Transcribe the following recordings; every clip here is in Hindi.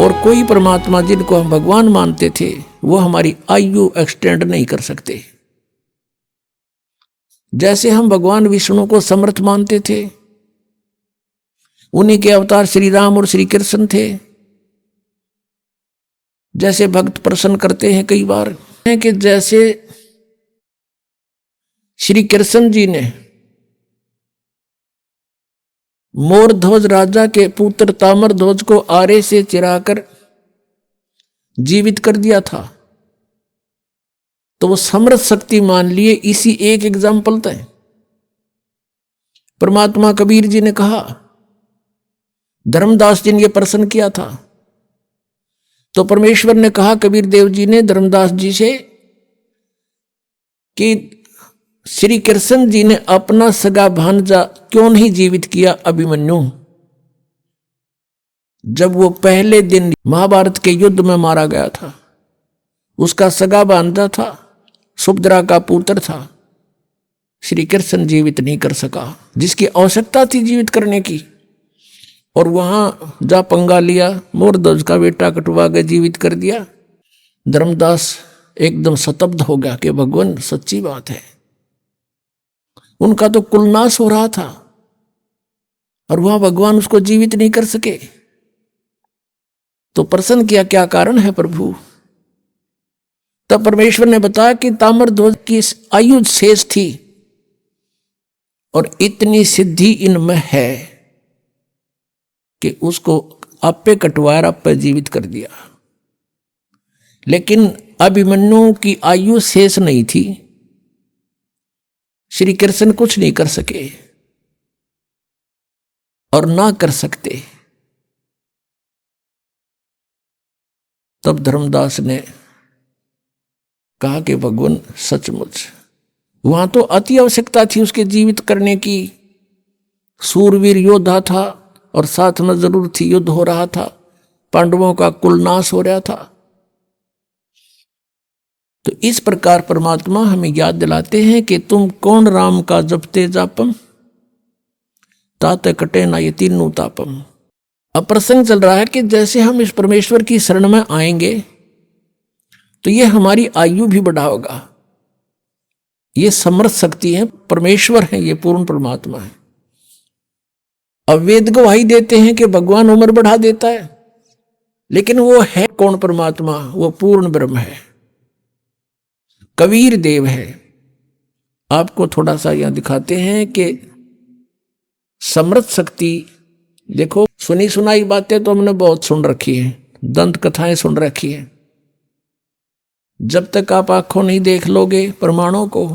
और कोई परमात्मा जिनको हम भगवान मानते थे वो हमारी आयु एक्सटेंड नहीं कर सकते। जैसे हम भगवान विष्णु को समर्थ मानते थे, उन्हीं के अवतार श्री राम और श्री कृष्ण थे। जैसे भक्त प्रश्न करते हैं कई बार कि जैसे श्री कृष्ण जी ने मोरध्वज राजा के पुत्र ताम्रध्वज को आरे से चिराकर जीवित कर दिया था, तो वो समर्थ शक्ति मान लिए। इसी एक एग्जाम्पल था। परमात्मा कबीर जी ने कहा, धर्मदास जी ने यह प्रश्न किया था, तो परमेश्वर ने कहा कबीर देव जी ने धर्मदास जी से कि श्री कृष्ण जी ने अपना सगा भांजा क्यों नहीं जीवित किया अभिमन्यु, जब वो पहले दिन महाभारत के युद्ध में मारा गया था। उसका सगा भांजा था, सुभद्रा का पुत्र था। श्री कृष्ण जीवित नहीं कर सका, जिसकी आवश्यकता थी जीवित करने की, और वहां जा पंगा लिया, मोरध्वज का बेटा कटवा के जीवित कर दिया। धर्मदास एकदम स्तब्ध हो गया कि भगवान सच्ची बात है, उनका तो कुलनाश हो रहा था और वहां भगवान उसको जीवित नहीं कर सके। तो प्रश्न किया, क्या कारण है प्रभु? तब परमेश्वर ने बताया कि ताम्रध्वज की आयु शेष थी और इतनी सिद्धि इनमें है कि उसको आपे कटवाया, आपे जीवित कर दिया। लेकिन अभिमन्यु की आयु शेष नहीं थी, श्री कृष्ण कुछ नहीं कर सके और ना कर सकते। तब धर्मदास ने कहा कि भगवान सचमुच वहां तो अति आवश्यकता थी उसके जीवित करने की। सूरवीर योद्धा था और साथ में जरूर थी, युद्ध हो रहा था, पांडवों का कुलनाश हो रहा था। तो इस प्रकार परमात्मा हमें याद दिलाते हैं कि तुम कौन राम का जपते जापम, ताते कटे ना ये तीनों तापम। अब प्रसंग चल रहा है कि जैसे हम इस परमेश्वर की शरण में आएंगे तो ये हमारी आयु भी बढ़ाएगा। ये समर्थ शक्ति है, परमेश्वर है, ये पूर्ण परमात्मा है। अब वेद गवाही देते हैं कि भगवान उम्र बढ़ा देता है, लेकिन वो है कौन परमात्मा? वो पूर्ण ब्रह्म है, कबीर देव है। आपको थोड़ा सा यहां दिखाते हैं कि समर्थ शक्ति। देखो, सुनी सुनाई बातें तो हमने बहुत सुन रखी है, दंत कथाएं सुन रखी है। जब तक आप आंखों नहीं देख लोगे प्रमाणों को,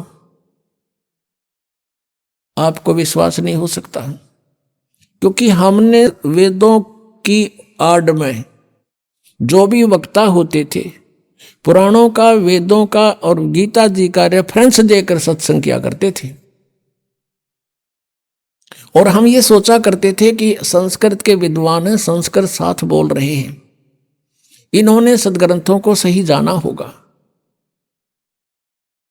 आपको विश्वास नहीं हो सकता। क्योंकि हमने वेदों की आड़ में जो भी वक्ता होते थे, पुराणों का, वेदों का और गीता जी का रेफरेंस देकर सत्संग किया करते थे। और हम ये सोचा करते थे कि संस्कृत के विद्वान हैं, संस्कृत साथ बोल रहे हैं, इन्होंने सदग्रंथों को सही जाना होगा।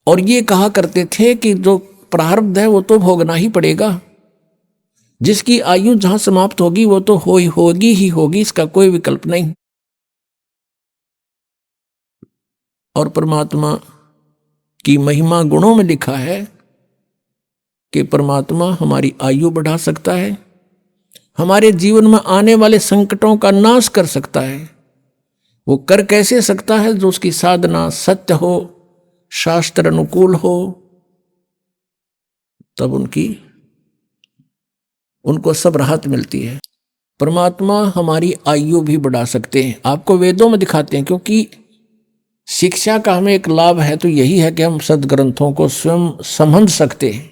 और ये कहा करते थे कि जो प्रारब्ध है वो तो भोगना ही पड़ेगा, जिसकी आयु जहां समाप्त होगी वो तो होगी ही होगी, इसका कोई विकल्प नहीं। और परमात्मा की महिमा गुणों में लिखा है कि परमात्मा हमारी आयु बढ़ा सकता है, हमारे जीवन में आने वाले संकटों का नाश कर सकता है। वो कर कैसे सकता है? जो उसकी साधना सत्य हो, शास्त्र अनुकूल हो, तब उनको सब राहत मिलती है। परमात्मा हमारी आयु भी बढ़ा सकते हैं, आपको वेदों में दिखाते हैं। क्योंकि शिक्षा का हमें एक लाभ है तो यही है कि हम सदग्रंथों को स्वयं समझ सकते हैं।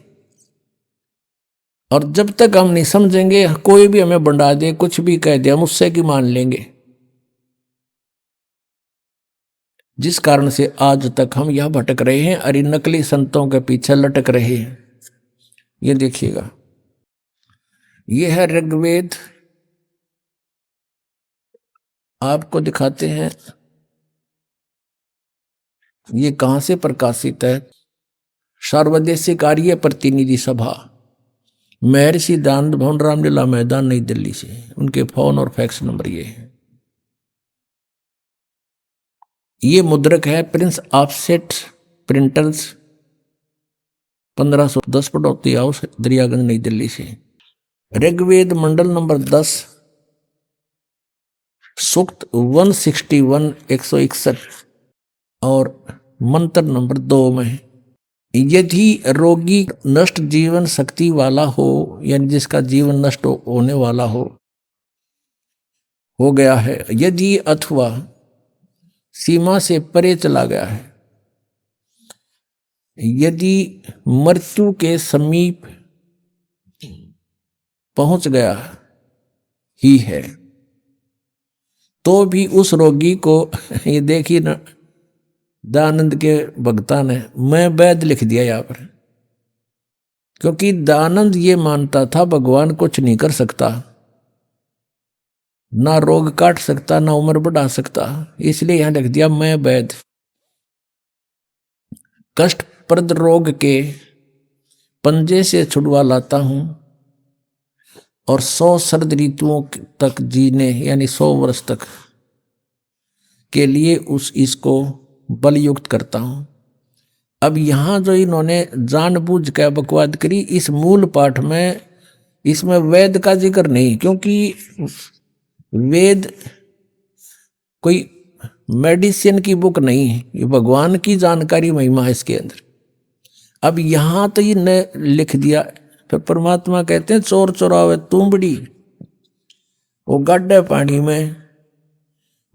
और जब तक हम नहीं समझेंगे, कोई भी हमें बंडा दे, कुछ भी कह दे, हम उससे की मान लेंगे। जिस कारण से आज तक हम यह भटक रहे हैं, अरे नकली संतों के पीछे लटक रहे हैं। ये देखिएगा, ये है ऋग्वेद, आपको दिखाते हैं ये कहां से प्रकाशित है। सार्वदेशिक आर्य प्रतिनिधि सभा, महर्षि दानंद भवन, रामलीला मैदान, नई दिल्ली से। उनके फोन और फैक्स नंबर ये है। ये मुद्रक है prince offset printers, 1510 Pataudi house, Daryaganj, Nai Delhi से। ऋग्वेद मंडल नंबर 10 सूक्त 161 161 और मंत्र नंबर 2 में, यदि रोगी नष्ट जीवन शक्ति वाला हो, यानी जिसका जीवन नष्ट होने वाला हो गया है, यदि अथवा सीमा से परे चला गया है, यदि मृत्यु के समीप पहुंच गया ही है, तो भी उस रोगी को ये देखिए ना, दयानंद के भक्ता ने मैं वैद लिख दिया यहाँ पर, क्योंकि दयानंद ये मानता था भगवान कुछ नहीं कर सकता, ना रोग काट सकता, ना उम्र बढ़ा सकता, इसलिए यहां लिख दिया मैं वैद। कष्टप्रद रोग के पंजे से छुड़वा लाता हूं और 100 शरद ऋतुओं तक जीने, यानी 100 वर्ष तक के लिए इसको बलयुक्त करता हूं। अब यहां जो इन्होंने जानबूझ कर बकवाद करी इस मूल पाठ में, इसमें वेद का जिक्र नहीं, क्योंकि वेद कोई मेडिसिन की बुक नहीं है, ये भगवान की जानकारी महिमा है इसके अंदर। अब यहां तो ये लिख दिया, फिर परमात्मा कहते हैं चोर चोरावे तुंबड़ी, वो गाड्डे पानी में,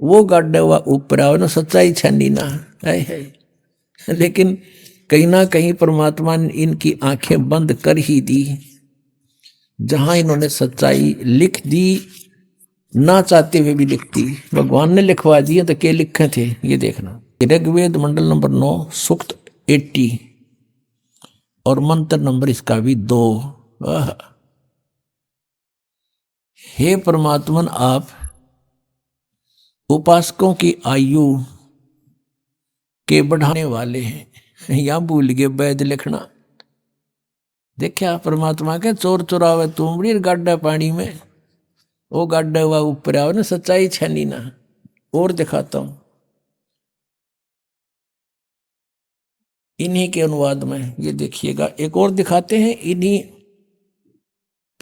वो गाड्डे हुआ ऊपर आओ ना, सच्चाई छानी ना है। लेकिन कहीं ना कहीं परमात्मा ने इनकी आंखें बंद कर ही दी, जहां इन्होंने सच्चाई लिख दी, ना चाहते हुए भी लिखती, भगवान ने लिखवा दिए तो क्या लिखे थे ये देखना। ऋग्वेद मंडल नंबर 9 सूक्त 80 और मंत्र नंबर इसका भी 2। हे परमात्मन, आप उपासकों की आयु के बढ़ाने वाले हैं। यहां भूल गए वैद लिखना। देखा परमात्मा के चोर चुरावे तुमड़ी गाड्डा पानी में, वो गाड्डा हुआ ऊपर आओ ना, सच्चाई छनी ना। और दिखाता हूं इन्हीं के अनुवाद में, ये देखिएगा एक और दिखाते हैं इन्हीं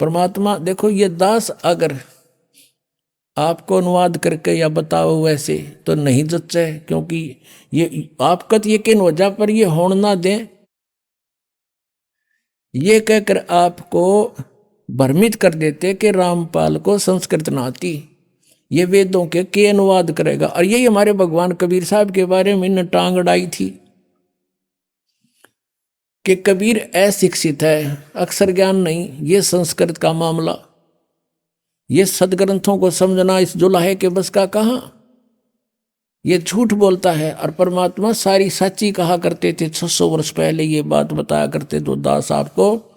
परमात्मा। देखो ये दास अगर आपको अनुवाद करके या बताओ वैसे तो नहीं जच्चे, क्योंकि ये आपका तो यकीन हो जा पर ये होड़ ना दें, ये कहकर आपको भ्रमित कर देते कि रामपाल को संस्कृत ना आती, ये वेदों के अनुवाद करेगा। और यही हमारे भगवान कबीर साहब के बारे में इन्हें टांग अड़ाई थी कि कबीर अशिक्षित है, अक्षर ज्ञान नहीं, ये संस्कृत का मामला, ये सदग्रंथों को समझना इस जुलाहे के बस का कहां, ये झूठ बोलता है। और परमात्मा सारी सच्ची कहा करते थे, 600 वर्ष पहले ये बात बताया करते, तो दास आपको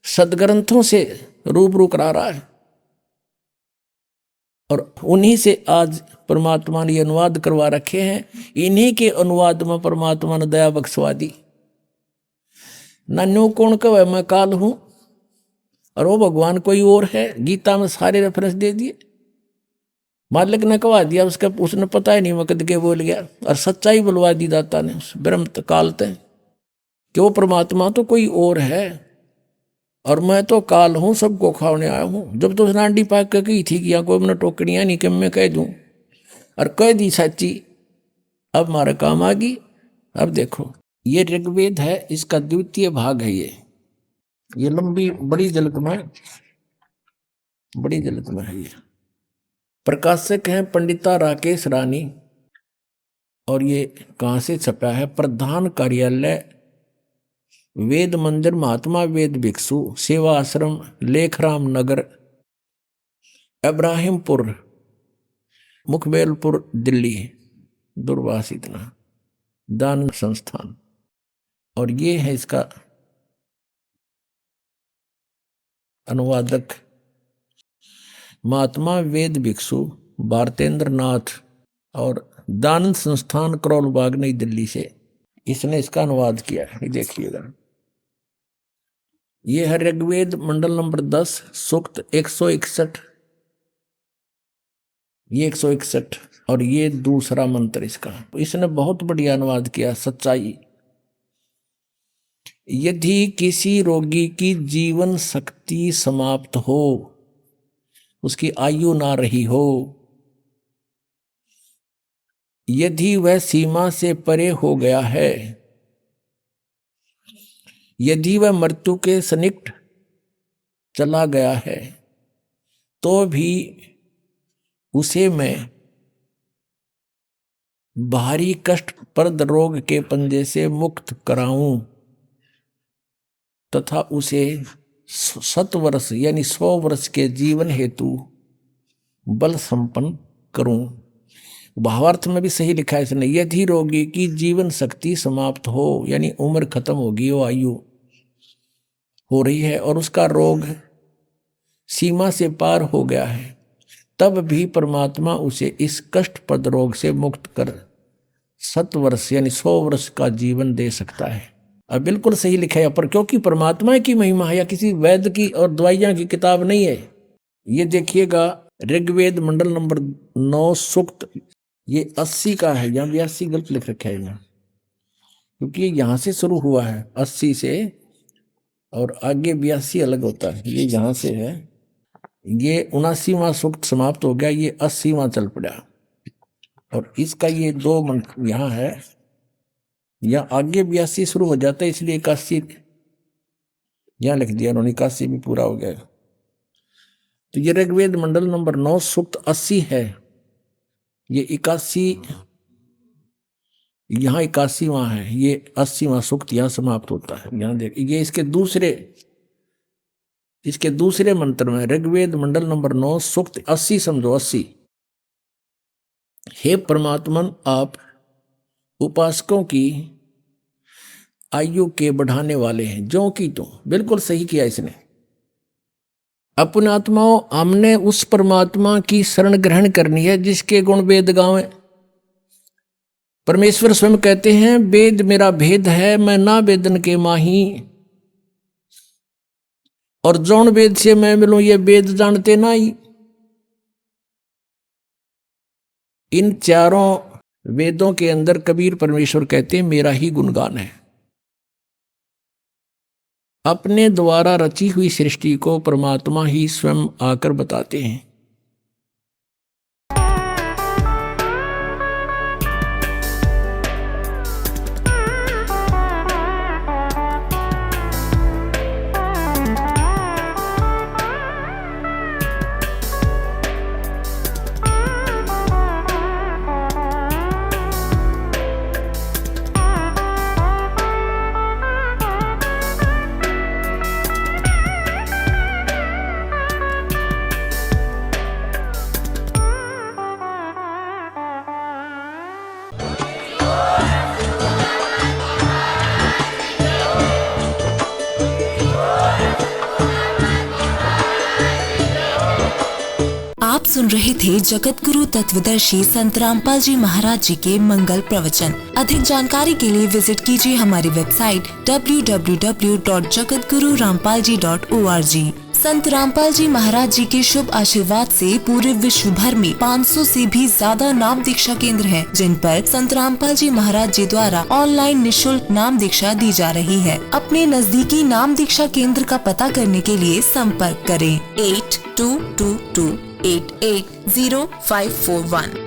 सदग्रंथों से रूबरू करा रहा है। और उन्हीं से आज परमात्मा ने अनुवाद करवा रखे हैं, इन्हीं के अनुवाद में परमात्मा ने दया बख्शवा दी। नन्नू कौन कहे मैं काल हूं और वो भगवान कोई और है, गीता में सारे रेफरेंस दे दिए। मालिक ने कहा दिया, उसका उसने पता ही नहीं मैं कद के बोल गया, और सच्चाई बुलवा दी दाता ने उस ब्रह्म काल ते कि वो परमात्मा तो कोई और है और मैं तो काल हूं, सबको खाने आया हूं। जब तो नांडी पाक के कही थी कि यहाँ कोई मैंने टोकड़ियां नहीं कि मैं कह दूं, और कह दी सच्ची, अब हमारे काम आ गई। अब देखो ये ऋग्वेद है, इसका द्वितीय भाग है, ये लंबी बड़ी जल्द में, बड़ी जल्द में है। ये प्रकाशक हैं पंडिता राकेश रानी, और ये कहाँ से छपा है, प्रधान कार्यालय वेद मंदिर महात्मा वेद भिक्षु सेवा आश्रम लेखराम नगर इब्राहिमपुर मुखबेलपुर दिल्ली, दूरभाष इतना, दान संस्थान। और ये है इसका अनुवादक महात्मा वेद भिक्षु भारतेंद्र नाथ, और दान संस्थान करोल बाग नई दिल्ली से इसने इसका अनुवाद किया है। देखिएगा ये है ऋग्वेद मंडल नंबर 10 सूक्त 161 ये 161 और ये दूसरा मंत्र इसका। इसने बहुत बढ़िया अनुवाद किया। सच्चाई, यदि किसी रोगी की जीवन शक्ति समाप्त हो, उसकी आयु ना रही हो, यदि वह सीमा से परे हो गया है, यदि वह मृत्यु के सन्निकट चला गया है, तो भी उसे मैं भारी कष्टप्रद रोग के पंजे से मुक्त कराऊं तथा उसे 100 वर्ष यानी 100 वर्ष के जीवन हेतु बल संपन्न करूं। भावार्थ में भी सही लिखा है इसने। यदि रोगी की जीवन शक्ति समाप्त हो, यानी उम्र खत्म होगी, वो आयु हो रही है और उसका रोग सीमा से पार हो गया है, तब भी परमात्मा उसे इस कष्टप्रद रोग से मुक्त कर 100 वर्ष यानी 100 वर्ष का जीवन दे सकता है। अब बिल्कुल सही लिखा है पर, क्योंकि परमात्मा की महिमा है या किसी वैद्य की और दवाइयां की किताब नहीं है। ये देखिएगा ऋग्वेद मंडल नंबर 9 सूक्त, ये 80 का है, यहाँ 82 गलत लिख रखा है यहाँ, क्योंकि ये यहाँ से शुरू हुआ है 80 से और आगे 82 अलग होता है। ये यहाँ से है, ये 79वां सूक्त समाप्त हो गया, ये 80वां चल पड़ा और इसका ये 2 मंत्र यहाँ है, यहाँ आगे 82 शुरू हो जाता है, इसलिए 81 यहाँ लिख दिया उन्होंने, 81 भी पूरा हो गया। तो ये ऋग्वेद मंडल नंबर 9 सूक्त 80 है, ये 81 यहाँ 81वां है, ये 80वां सूक्त यहाँ समाप्त होता है। यहाँ देख, ये इसके दूसरे मंत्र में ऋग्वेद मंडल नंबर 9 सूक्त 80 समझो 80। हे परमात्मन, आप उपासकों की आयु के बढ़ाने वाले हैं, जो कि तो बिल्कुल सही किया इसने। अपने आत्माओं, हमने उस परमात्मा की शरण ग्रहण करनी है जिसके गुण वेद गावें। परमेश्वर स्वयं कहते हैं, वेद मेरा भेद है, मैं ना वेदन के माही, और जौन वेद से मैं मिलूं ये वेद जानते ना ही। इन चारों वेदों के अंदर कबीर परमेश्वर कहते हैं मेरा ही गुणगान है। अपने द्वारा रची हुई सृष्टि को परमात्मा ही स्वयं आकर बताते हैं। आप सुन रहे थे जगत गुरु तत्वदर्शी संत रामपाल जी महाराज जी के मंगल प्रवचन। अधिक जानकारी के लिए विजिट कीजिए हमारी वेबसाइट www.jagatgururampalji.org। संत रामपाल जी महाराज जी के शुभ आशीर्वाद से पूरे विश्व भर में 500 से भी ज्यादा नाम दीक्षा केंद्र हैं, जिन पर संत रामपाल जी महाराज जी द्वारा ऑनलाइन निशुल्क नाम दीक्षा दी जा रही है। अपने नजदीकी नाम दीक्षा केंद्र का पता करने के लिए संपर्क करें 8222880541।